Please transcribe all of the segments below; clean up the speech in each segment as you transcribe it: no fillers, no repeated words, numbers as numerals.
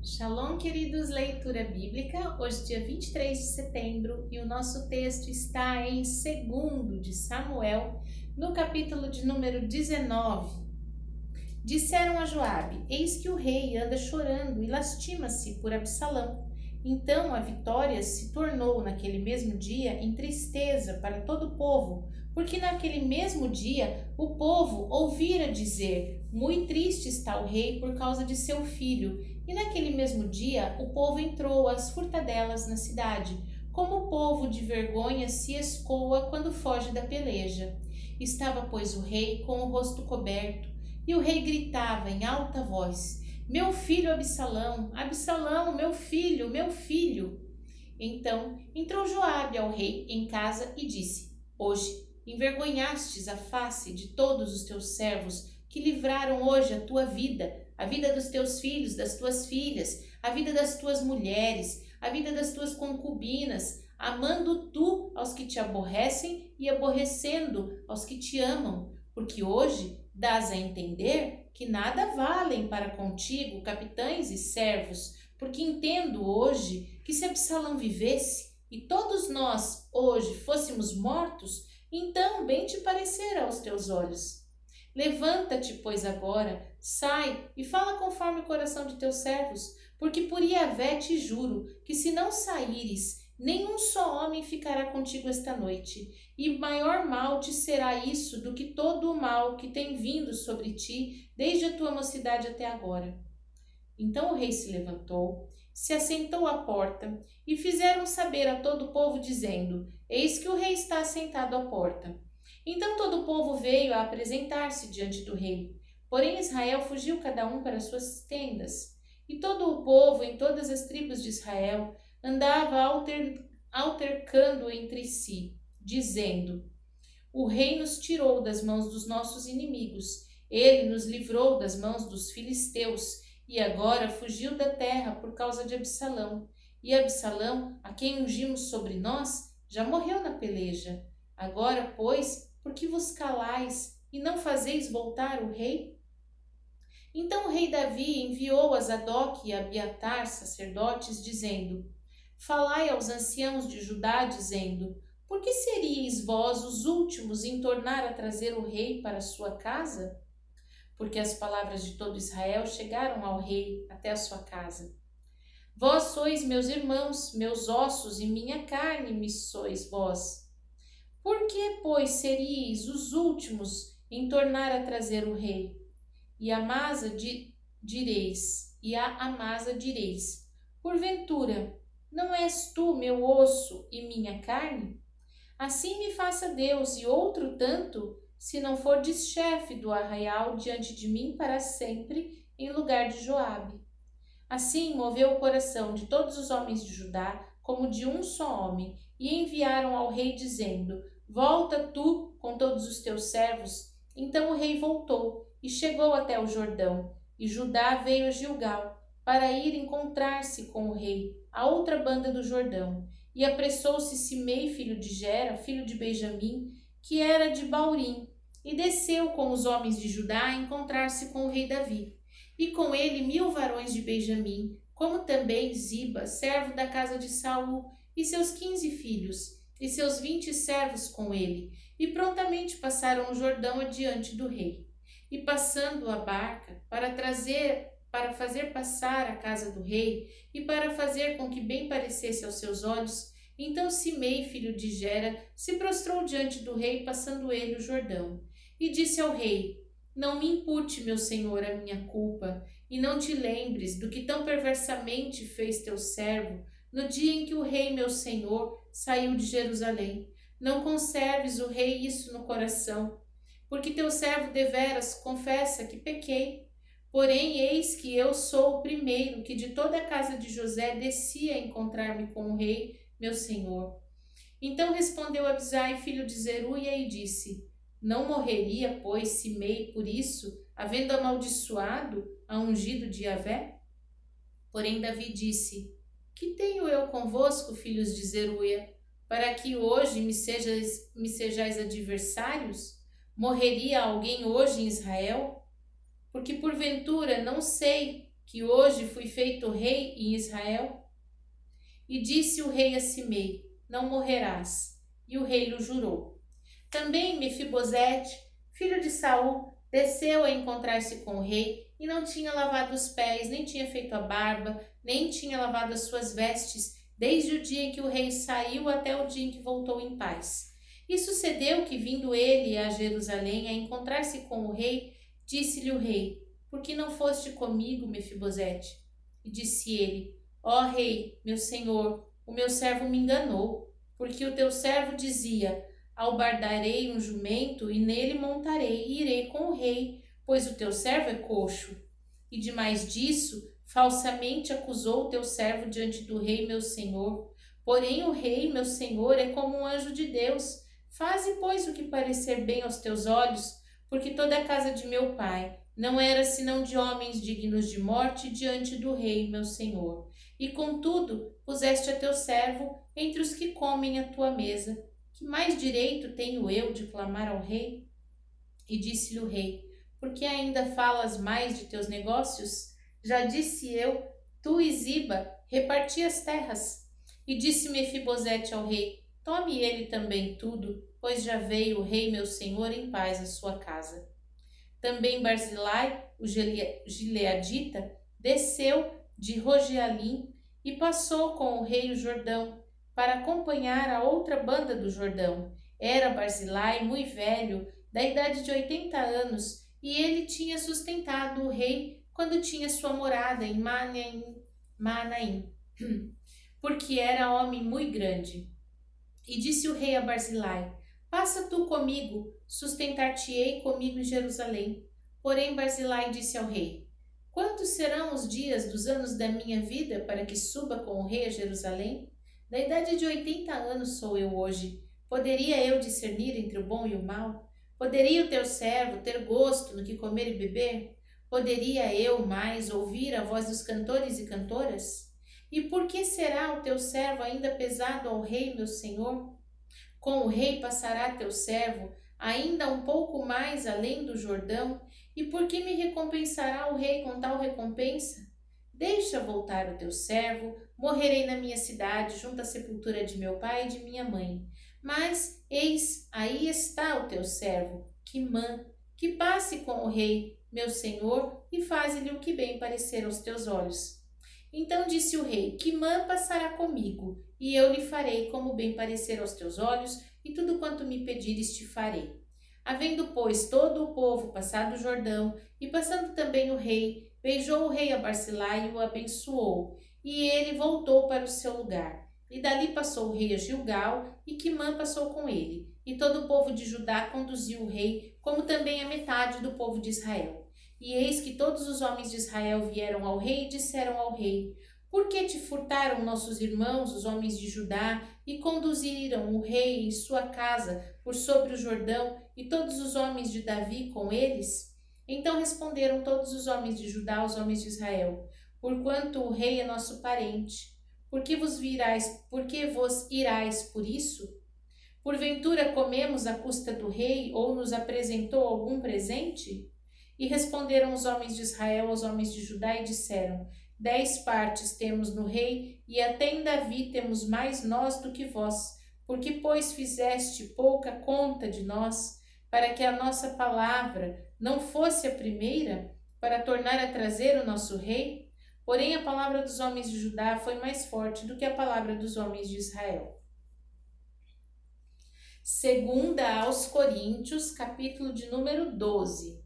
Shalom, queridos, leitura bíblica, hoje dia 23 de setembro e o nosso texto está em 2 de Samuel, no capítulo de número 19. Disseram a Joabe: eis que o rei anda chorando e lastima-se por Absalão. Então a vitória se tornou naquele mesmo dia em tristeza para todo o povo, porque naquele mesmo dia o povo ouvira dizer: muito triste está o rei por causa de seu filho. E naquele mesmo dia o povo entrou às furtadelas na cidade, como o povo de vergonha se escoa quando foge da peleja. Estava, pois, o rei com o rosto coberto, e o rei gritava em alta voz: meu filho Absalão, Absalão, meu filho, meu filho. Então entrou Joabe ao rei em casa e disse: hoje envergonhastes a face de todos os teus servos que livraram hoje a tua vida, a vida dos teus filhos, das tuas filhas, a vida das tuas mulheres, a vida das tuas concubinas, amando tu aos que te aborrecem e aborrecendo aos que te amam, porque hoje dás a entender que nada valem para contigo capitães e servos, porque entendo hoje que se Absalão vivesse e todos nós hoje fôssemos mortos, então bem te parecerá aos teus olhos. Levanta-te, pois, agora, sai e fala conforme o coração de teus servos, porque por Iavé te juro que se não saíres, nenhum só homem ficará contigo esta noite, e maior mal te será isso do que todo o mal que tem vindo sobre ti desde a tua mocidade até agora. Então o rei se levantou, se assentou à porta, e fizeram saber a todo o povo, dizendo: eis que o rei está assentado à porta. Então todo o povo veio a apresentar-se diante do rei. Porém Israel fugiu cada um para suas tendas. E todo o povo, em todas as tribos de Israel, andava altercando entre si, dizendo: o rei nos tirou das mãos dos nossos inimigos, ele nos livrou das mãos dos filisteus, e agora fugiu da terra por causa de Absalão. E Absalão, a quem ungimos sobre nós, já morreu na peleja. Agora, pois, por que vos calais e não fazeis voltar o rei? Então o rei Davi enviou a Zadok e a Abiatar, sacerdotes, dizendo: falai aos anciãos de Judá, dizendo: por que seríeis vós os últimos em tornar a trazer o rei para a sua casa? Porque as palavras de todo Israel chegaram ao rei até a sua casa. Vós sois meus irmãos, meus ossos e minha carne me sois vós. Por que, pois, seríeis os últimos em tornar a trazer o rei? E a Amasa direis: porventura, não és tu meu osso e minha carne? Assim me faça Deus e outro tanto, se não fordes chefe do arraial diante de mim para sempre, em lugar de Joabe. Assim moveu o coração de todos os homens de Judá, como de um só homem, e enviaram ao rei, dizendo: volta tu com todos os teus servos. Então o rei voltou e chegou até o Jordão, e Judá veio a Gilgal para ir encontrar-se com o rei, à outra banda do Jordão. E apressou-se Simei, filho de Gera, filho de Benjamim, que era de Baurim, e desceu com os homens de Judá a encontrar-se com o rei Davi. E com ele 1000 varões de Benjamim, como também Ziba, servo da casa de Saul, e seus 15 filhos, e seus 20 servos com ele, e prontamente passaram o Jordão adiante do rei. E passando a barca para fazer passar a casa do rei, e para fazer com que bem parecesse aos seus olhos, então Simei, filho de Gera, se prostrou diante do rei, passando ele o Jordão. E disse ao rei: não me impute, meu senhor, a minha culpa, e não te lembres do que tão perversamente fez teu servo no dia em que o rei, meu senhor, saiu de Jerusalém. Não conserves o rei isso no coração, porque teu servo deveras confessa que pequei. Porém, eis que eu sou o primeiro que de toda a casa de José descia a encontrar-me com o rei, meu senhor. Então respondeu Abisai, filho de Zeruia, e disse: não morreria, pois, Simei por isso, havendo amaldiçoado a ungido de Iavé? Porém Davi disse: que tenho eu convosco, filhos de Zeruia, para que hoje me sejais adversários? Morreria alguém hoje em Israel? Porque porventura não sei que hoje fui feito rei em Israel? E disse o rei a Simei: Não morrerás. E o rei lhe jurou. Também Mefibosete, filho de Saul, desceu a encontrar-se com o rei e não tinha lavado os pés, nem tinha feito a barba, nem tinha lavado as suas vestes, desde o dia em que o rei saiu até o dia em que voltou em paz. E sucedeu que, vindo ele a Jerusalém a encontrar-se com o rei, disse-lhe o rei: Por que não foste comigo, Mefibosete? E disse ele: Ó rei, meu senhor, o meu servo me enganou, porque o teu servo dizia: Albardarei um jumento e nele montarei e irei com o rei, pois o teu servo é coxo. E demais disso, falsamente acusou o teu servo diante do rei, meu senhor. Porém o rei, meu senhor, é como um anjo de Deus. Faze, pois, o que parecer bem aos teus olhos, porque toda a casa de meu pai não era senão de homens dignos de morte diante do rei, meu senhor. E contudo, puseste a teu servo entre os que comem a tua mesa. Que mais direito tenho eu de clamar ao rei? E disse-lhe o rei: Por que ainda falas mais de teus negócios? Já disse eu, tu e Ziba, reparti as terras. E disse Mefibosete ao rei: Tome ele também tudo, pois já veio o rei meu senhor em paz à sua casa. Também Barzilai, o gileadita, desceu de Rogealim e passou com o rei o Jordão, para acompanhar a outra banda do Jordão. Era Barzilai muito velho, da idade de 80 anos, e ele tinha sustentado o rei quando tinha sua morada em Manaim, porque era homem muito grande. E disse o rei a Barzilai: Passa tu comigo, sustentar-te-ei comigo em Jerusalém. Porém Barzilai disse ao rei: Quantos serão os dias dos anos da minha vida para que suba com o rei a Jerusalém? Da idade de 80 anos sou eu hoje. Poderia eu discernir entre o bom e o mal? Poderia o teu servo ter gosto no que comer e beber? Poderia eu mais ouvir a voz dos cantores e cantoras? E por que será o teu servo ainda pesado ao rei, meu senhor? Com o rei passará teu servo ainda um pouco mais além do Jordão, e por que me recompensará o rei com tal recompensa? Deixa voltar o teu servo, morrerei na minha cidade, junto à sepultura de meu pai e de minha mãe. Mas, eis, aí está o teu servo, Quimã, que passe com o rei, meu senhor, e faze-lhe o que bem parecer aos teus olhos. Então disse o rei: Quimã passará comigo, e eu lhe farei como bem parecer aos teus olhos, e tudo quanto me pedires te farei. Havendo, pois, todo o povo passado o Jordão, e passando também o rei, beijou o rei a Barzilai e o abençoou, e ele voltou para o seu lugar. E dali passou o rei a Gilgal, e Quimã passou com ele. E todo o povo de Judá conduziu o rei, como também a metade do povo de Israel. E eis que todos os homens de Israel vieram ao rei e disseram ao rei: Por que te furtaram nossos irmãos, os homens de Judá, e conduziram o rei em sua casa por sobre o Jordão, e todos os homens de Davi com eles? Então responderam todos os homens de Judá aos homens de Israel: Porquanto o rei é nosso parente, por que vos irais por isso? Porventura comemos à custa do rei, ou nos apresentou algum presente? E responderam os homens de Israel aos homens de Judá e disseram: 10 partes temos no rei, e até em Davi temos mais nós do que vós. Porque, pois, fizeste pouca conta de nós, para que a nossa palavra não fosse a primeira, para tornar a trazer o nosso rei? Porém, a palavra dos homens de Judá foi mais forte do que a palavra dos homens de Israel. Segunda aos Coríntios, capítulo de número 12.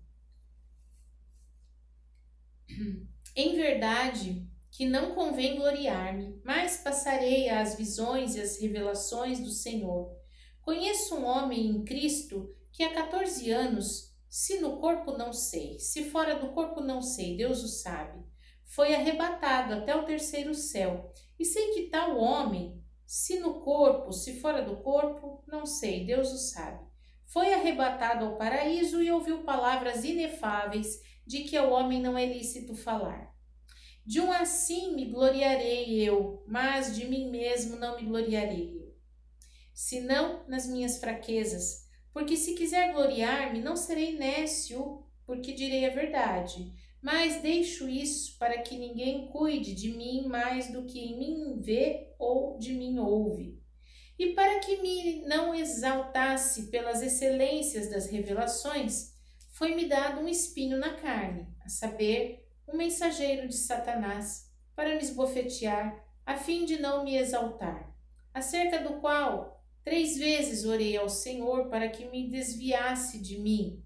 Em verdade que não convém gloriar-me, mas passarei às visões e às revelações do Senhor. Conheço um homem em Cristo que há 14 anos, se no corpo não sei, se fora do corpo não sei, Deus o sabe, foi arrebatado até o terceiro céu. E sei que tal homem, se no corpo, se fora do corpo, não sei, Deus o sabe, foi arrebatado ao paraíso e ouviu palavras inefáveis de que ao homem não é lícito falar. De um assim me gloriarei eu, mas de mim mesmo não me gloriarei eu, senão nas minhas fraquezas, porque se quiser gloriar-me, não serei nécio, porque direi a verdade, mas deixo isso para que ninguém cuide de mim mais do que em mim vê ou de mim ouve. E para que me não exaltasse pelas excelências das revelações, foi-me dado um espinho na carne, a saber, um mensageiro de Satanás, para me esbofetear, a fim de não me exaltar, acerca do qual 3 vezes orei ao Senhor para que me desviasse de mim,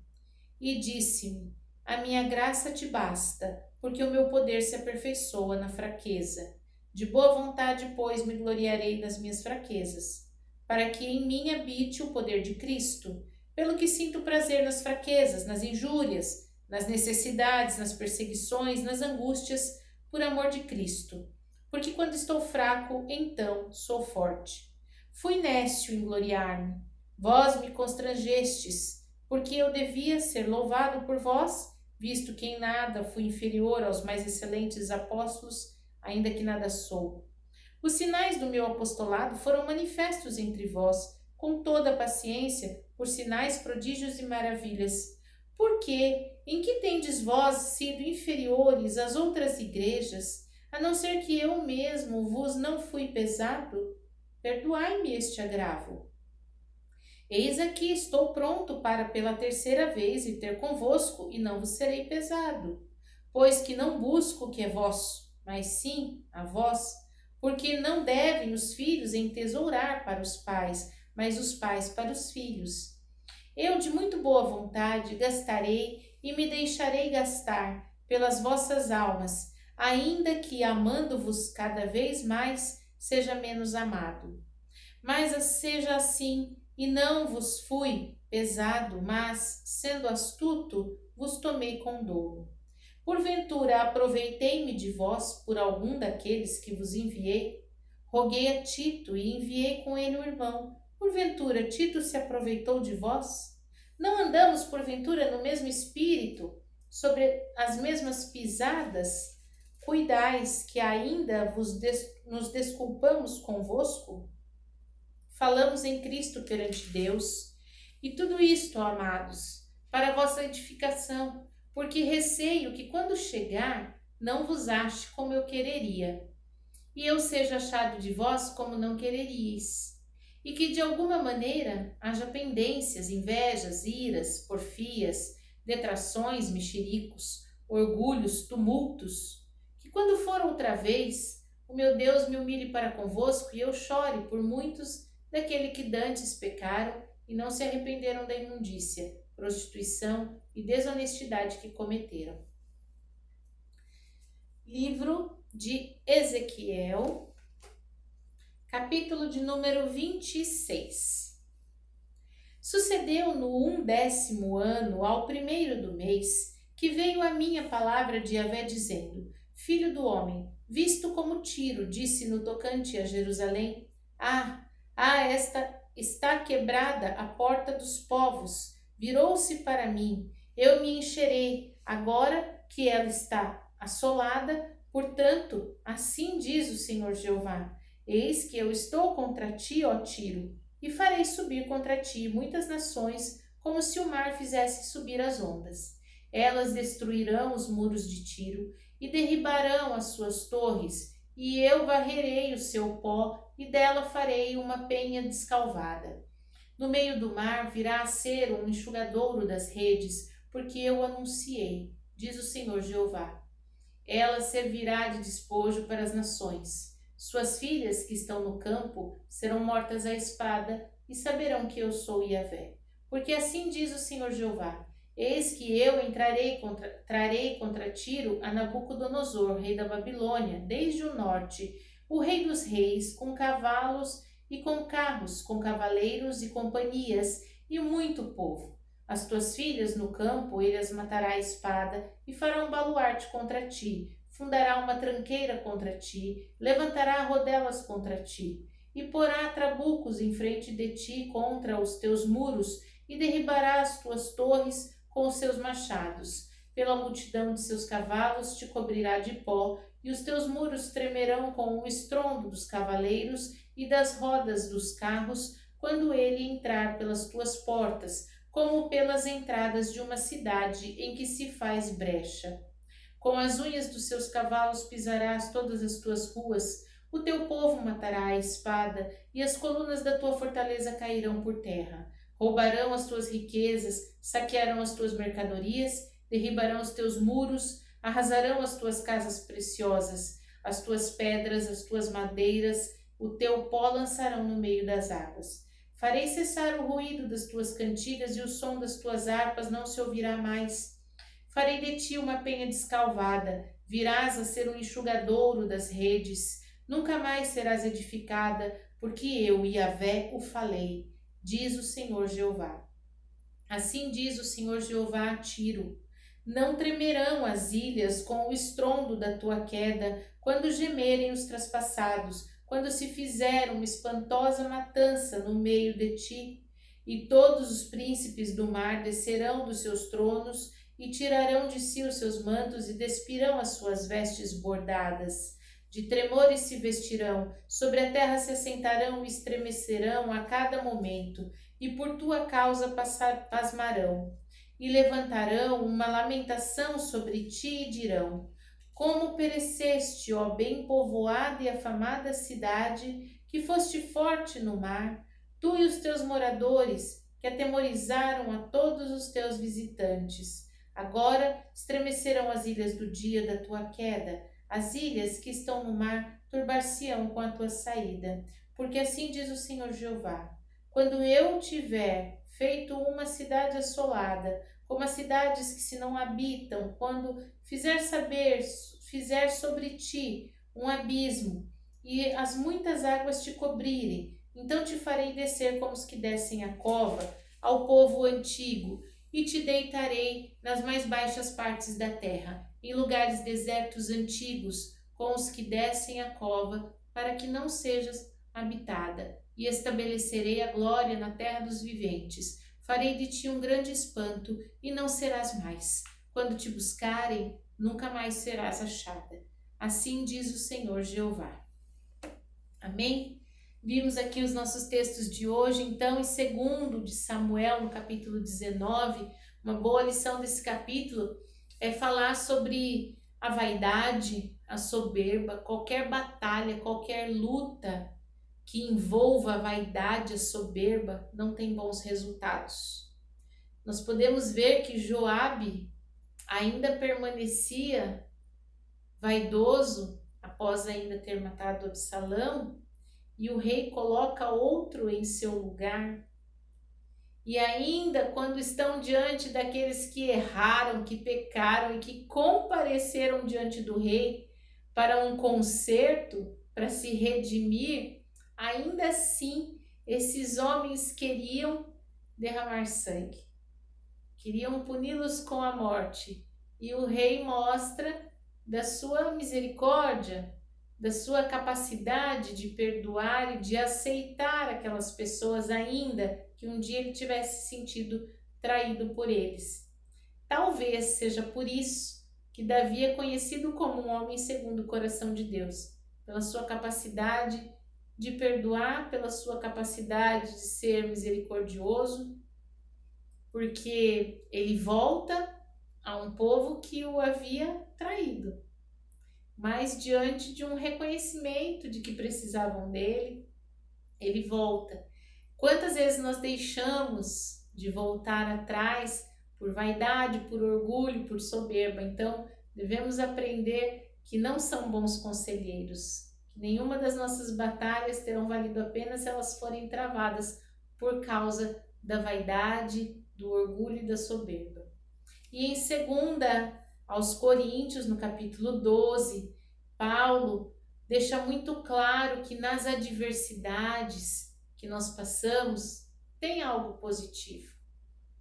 e disse-me: a minha graça te basta, porque o meu poder se aperfeiçoa na fraqueza. De boa vontade, pois, me gloriarei das minhas fraquezas, para que em mim habite o poder de Cristo, pelo que sinto prazer nas fraquezas, nas injúrias, nas necessidades, nas perseguições, nas angústias, por amor de Cristo. Porque quando estou fraco, então sou forte. Fui nécio em gloriar-me. Vós me constrangestes, porque eu devia ser louvado por vós, visto que em nada fui inferior aos mais excelentes apóstolos, ainda que nada sou. Os sinais do meu apostolado foram manifestos entre vós, com toda a paciência, por sinais, prodígios e maravilhas. Porque, em que tendes vós sido inferiores às outras igrejas, a não ser que eu mesmo vos não fui pesado? Perdoai-me este agravo. Eis aqui, estou pronto para pela 3ª vez ir ter convosco, e não vos serei pesado. Pois que não busco o que é vosso, mas sim a vós, porque não devem os filhos entesourar para os pais, mas os pais para os filhos. Eu de muito boa vontade gastarei e me deixarei gastar pelas vossas almas, ainda que amando-vos cada vez mais, seja menos amado. Mas seja assim, e não vos fui pesado, mas, sendo astuto, vos tomei com dolo. Porventura aproveitei-me de vós por algum daqueles que vos enviei? Roguei a Tito e enviei com ele o irmão. Porventura Tito se aproveitou de vós? Não andamos porventura no mesmo espírito, sobre as mesmas pisadas? Cuidais que ainda nos desculpamos convosco? Falamos em Cristo perante Deus. E tudo isto, amados, para a vossa edificação, porque receio que quando chegar, não vos ache como eu quereria, e eu seja achado de vós como não quereríeis, e que de alguma maneira haja pendências, invejas, iras, porfias, detrações, mexericos, orgulhos, tumultos, que quando for outra vez, o meu Deus me humilhe para convosco e eu chore por muitos daquele que dantes pecaram e não se arrependeram da imundícia, prostituição e desonestidade que cometeram. Livro de Ezequiel, capítulo de número 26. Sucedeu no 11º ano, ao 1º do mês, que veio a minha palavra de Yahvé dizendo: Filho do homem, visto como Tiro disse no tocante a Jerusalém: esta está quebrada a porta dos povos, virou-se para mim, eu me encherei, agora que ela está assolada, portanto, assim diz o Senhor Jeová: eis que eu estou contra ti, ó Tiro, e farei subir contra ti muitas nações, como se o mar fizesse subir as ondas. Elas destruirão os muros de Tiro e derribarão as suas torres, e eu varrerei o seu pó, e dela farei uma penha descalvada. No meio do mar virá a ser um enxugadouro das redes, porque eu anunciei, diz o Senhor Jeová. Ela servirá de despojo para as nações. Suas filhas que estão no campo serão mortas à espada, e saberão que eu sou Yahvé. Porque assim diz o Senhor Jeová: eis que eu trarei contra Tiro a Nabucodonosor, rei da Babilônia, desde o norte, o rei dos reis, com cavalos e com carros, com cavaleiros e companhias, e muito povo. As tuas filhas no campo ele as matará à espada, e fará um baluarte contra ti, fundará uma tranqueira contra ti, levantará rodelas contra ti, e porá trabucos em frente de ti contra os teus muros, e derribará as tuas torres com os seus machados. Pela multidão de seus cavalos te cobrirá de pó, e os teus muros tremerão com o estrondo dos cavaleiros e das rodas dos carros, quando ele entrar pelas tuas portas, como pelas entradas de uma cidade em que se faz brecha. Com as unhas dos seus cavalos pisarás todas as tuas ruas. O teu povo matará a espada, e as colunas da tua fortaleza cairão por terra. Roubarão as tuas riquezas, saquearão as tuas mercadorias, derribarão os teus muros, arrasarão as tuas casas preciosas, as tuas pedras, as tuas madeiras, o teu pó lançarão no meio das águas. Farei cessar o ruído das tuas cantigas e o som das tuas harpas não se ouvirá mais. Farei de ti uma penha descalvada, virás a ser um enxugadouro das redes. Nunca mais serás edificada, porque eu, Yahvé, o falei, diz o Senhor Jeová. Assim diz o Senhor Jeová a Tiro: não tremerão as ilhas com o estrondo da tua queda, quando gemerem os traspassados, quando se fizer uma espantosa matança no meio de ti. E todos os príncipes do mar descerão dos seus tronos e tirarão de si os seus mantos e despirão as suas vestes bordadas. De tremores se vestirão, sobre a terra se assentarão e estremecerão a cada momento, e por tua causa pasmarão. E levantarão uma lamentação sobre ti e dirão: como pereceste, ó bem povoada e afamada cidade, que foste forte no mar, tu e os teus moradores, que atemorizaram a todos os teus visitantes. Agora estremecerão as ilhas do dia da tua queda, as ilhas que estão no mar turbar-se-ão com a tua saída, porque assim diz o Senhor Jeová: quando eu tiver feito uma cidade assolada, como as cidades que se não habitam, quando fizer sobre ti um abismo, e as muitas águas te cobrirem, então te farei descer como os que descem a cova, ao povo antigo, e te deitarei nas mais baixas partes da terra, em lugares desertos antigos, com os que descem a cova, para que não sejas habitada, e estabelecerei a glória na terra dos viventes. Farei de ti um grande espanto, e não serás mais. Quando te buscarem, nunca mais serás achada. Assim diz o Senhor Jeová. Amém? Vimos aqui os nossos textos de hoje, então, em 2 de Samuel, no capítulo 19, uma boa lição desse capítulo é falar sobre a vaidade, a soberba, qualquer batalha, qualquer luta que envolva a vaidade, a soberba, não tem bons resultados. Nós podemos ver que Joabe ainda permanecia vaidoso após ainda ter matado Absalão, e o rei coloca outro em seu lugar. E ainda quando estão diante daqueles que erraram, que pecaram e que compareceram diante do rei para um concerto, para se redimir, ainda assim esses homens queriam derramar sangue, queriam puni-los com a morte. E o rei mostra da sua misericórdia, da sua capacidade de perdoar e de aceitar aquelas pessoas, ainda que um dia ele tivesse sentido traído por eles. Talvez seja por isso que Davi é conhecido como um homem segundo o coração de Deus, pela sua capacidade de perdoar, pela sua capacidade de ser misericordioso, porque ele volta a um povo que o havia traído, mas diante de um reconhecimento de que precisavam dele, ele volta. Quantas vezes nós deixamos de voltar atrás por vaidade, por orgulho, por soberba? Então, devemos aprender que não são bons conselheiros, que nenhuma das nossas batalhas terão valido a pena se elas forem travadas por causa da vaidade, do orgulho e da soberba. E em 2 aos Coríntios, no capítulo 12, Paulo deixa muito claro que nas adversidades que nós passamos, tem algo positivo.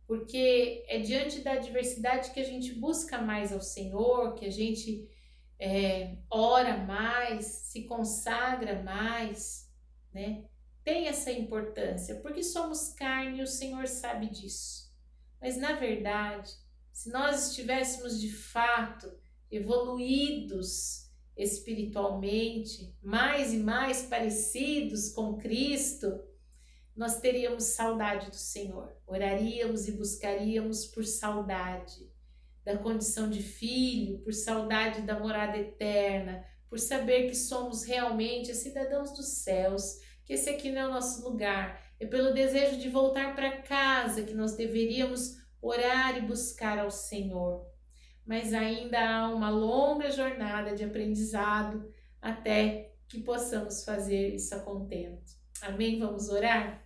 Porque é diante da adversidade que a gente busca mais ao Senhor, que a gente ora mais, se consagra mais, né? Tem essa importância, porque somos carne e o Senhor sabe disso. Mas na verdade, se nós estivéssemos de fato evoluídos espiritualmente, mais e mais parecidos com Cristo, nós teríamos saudade do Senhor, oraríamos e buscaríamos por saudade, da condição de filho, por saudade da morada eterna, por saber que somos realmente cidadãos dos céus, que esse aqui não é o nosso lugar. É pelo desejo de voltar para casa que nós deveríamos orar e buscar ao Senhor. Mas ainda há uma longa jornada de aprendizado até que possamos fazer isso a contento. Amém? Vamos orar?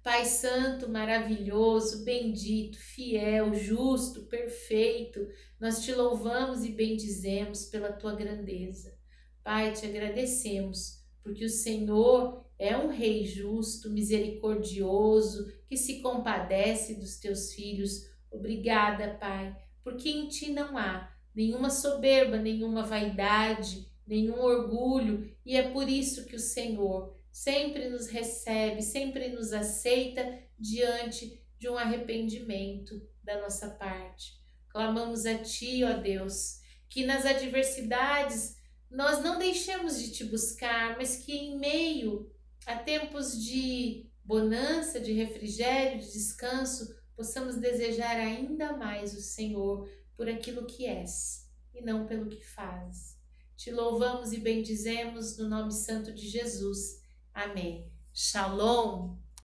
Pai Santo, maravilhoso, bendito, fiel, justo, perfeito, nós te louvamos e bendizemos pela tua grandeza. Pai, te agradecemos, porque o Senhor é um Rei justo, misericordioso, que se compadece dos teus filhos. Obrigada, Pai, porque em ti não há nenhuma soberba, nenhuma vaidade, nenhum orgulho, e é por isso que o Senhor sempre nos recebe, sempre nos aceita diante de um arrependimento da nossa parte. Clamamos a Ti, ó Deus, que nas adversidades nós não deixemos de Te buscar, mas que em meio a tempos de bonança, de refrigério, de descanso, possamos desejar ainda mais o Senhor por aquilo que és e não pelo que fazes. Te louvamos e bendizemos no nome santo de Jesus. Amém. Shalom.